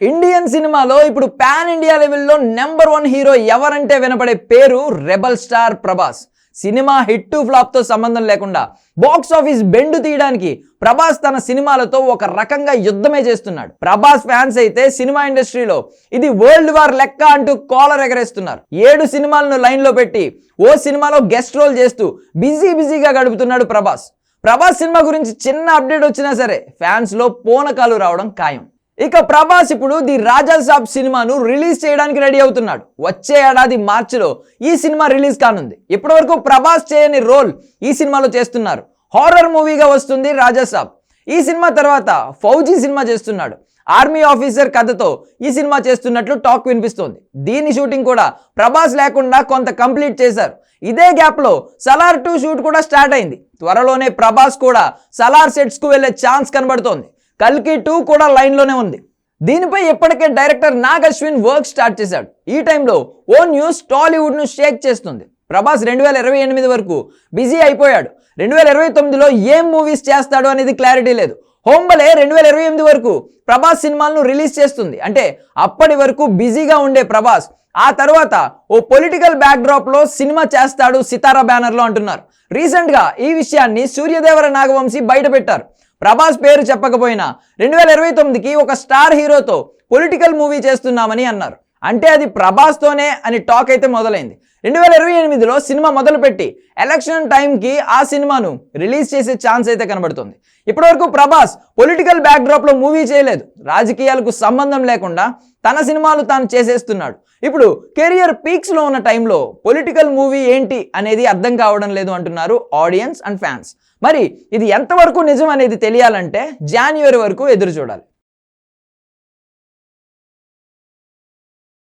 Indian సినిమాలో ఇప్పుడు pan India లెవెల్లో #1 హీరో ఎవరంటే వినపడే పేరు rebel star Prabhas. Cinema hit to flop తో సంబంధం లేకుండా బాక్స్ ఆఫీస్ బెండు తీయడానికి ప్రభాస్ తన సినిమాలతో ఒక రకంగా యుద్ధమే చేస్తున్నాడు. ప్రభాస్ ఫ్యాన్స్ అయితే సినిమా ఇండస్ట్రీలో ఇది వరల్డ్ వార్ లెక్క అంటూ కాలర్ ఎగరేస్తున్నారు. 7 సినిమాలను లైన్ లో పెట్టి ఓ సినిమాలో గెస్ట్ రోల్ చేస్తూ బిజీగా గడుపుతున్నాడు ప్రభాస్. ప్రభాస్ సినిమా గురించి చిన్న అప్డేట్ వచ్చినా సరే ఫ్యాన్స్ లో పూనకాలు రావడం ఖాయం. ఇక ప్రభాస్ ఇప్పుడు ది రాజా సాబ్ సినిమాను రిలీజ్ చేయడానికి రెడీ అవుతున్నాడు. వచ్చే ఏడాది మార్చిలో ఈ సినిమా రిలీజ్ కానుంది. ఇప్పటి వరకు ప్రభాస్ చేయని రోల్ ఈ సినిమాలో చేస్తున్నారు. హారర్ మూవీగా వస్తుంది రాజా సాబ్. ఈ సినిమా తర్వాత ఫౌజీ సినిమా చేస్తున్నాడు. ఆర్మీ ఆఫీసర్ కథతో ఈ సినిమా చేస్తున్నట్లు టాక్ వినిపిస్తోంది. దీని షూటింగ్ కూడా ప్రభాస్ లేకుండా కొంత కంప్లీట్ చేశారు. ఇదే గ్యాప్ లో సలార్ 2 షూట్ కూడా స్టార్ట్ అయింది. త్వరలోనే ప్రభాస్ కూడా సలార్ సెట్స్ కు వెళ్లే ఛాన్స్ కనబడుతోంది. కల్కి 2 కూడా లైన్లోనే ఉంది. దీనిపై ఇప్పటికే director Nag Ashwin work start చేశాడు. ఈ టైంలో ఓ న్యూస్ టాలీవుడ్ ను షేక్ చేస్తుంది. ప్రభాస్ 2028 వరకు బిజీ అయిపోయాడు. 2029లో ఏం మూవీస్ చేస్తాడు అనేది క్లారిటీ లేదు. హోంబలే 2028 వరకు ప్రభాస్ సినిమాలను రిలీజ్ చేస్తుంది. అంటే అప్పటి వరకు బిజీగా ఉండే ప్రభాస్ ఆ తర్వాత ఓ పొలిటికల్ బ్యాక్ డ్రాప్ లో సినిమా చేస్తాడు సితారా బ్యానర్ లో అంటున్నారు. రీసెంట్ గా ఈ విషయాన్ని సూర్యదేవర నాగవంశీ బయట పెట్టారు. ప్రభాస్ పేరు చెప్పకపోయినా 2029కి ఒక స్టార్ హీరోతో పొలిటికల్ మూవీ చేస్తున్నామని అన్నారు. అంటే అది ప్రభాస్ తోనే అని టాక్ అయితే మొదలైంది. 2028లో సినిమా మొదలుపెట్టి ఎలక్షన్ టైంకి ఆ సినిమాను రిలీజ్ చేసే ఛాన్స్ అయితే కనబడుతుంది. ఇప్పటివరకు ప్రభాస్ పొలిటికల్ బ్యాక్ డ్రాప్ లో మూవీ చేయలేదు. రాజకీయాలకు సంబంధం లేకుండా తన సినిమాలు తాను చేసేస్తున్నాడు. ఇప్పుడు కెరియర్ పీక్స్ లో ఉన్న టైంలో పొలిటికల్ మూవీ ఏంటి అనేది అర్థం కావడం లేదు అంటున్నారు ఆడియన్స్ అండ్ ఫ్యాన్స్. మరి ఇది ఎంతవరకు నిజం అనేది తెలియాలంటే జనవరి వరకు ఎదురు చూడాలి.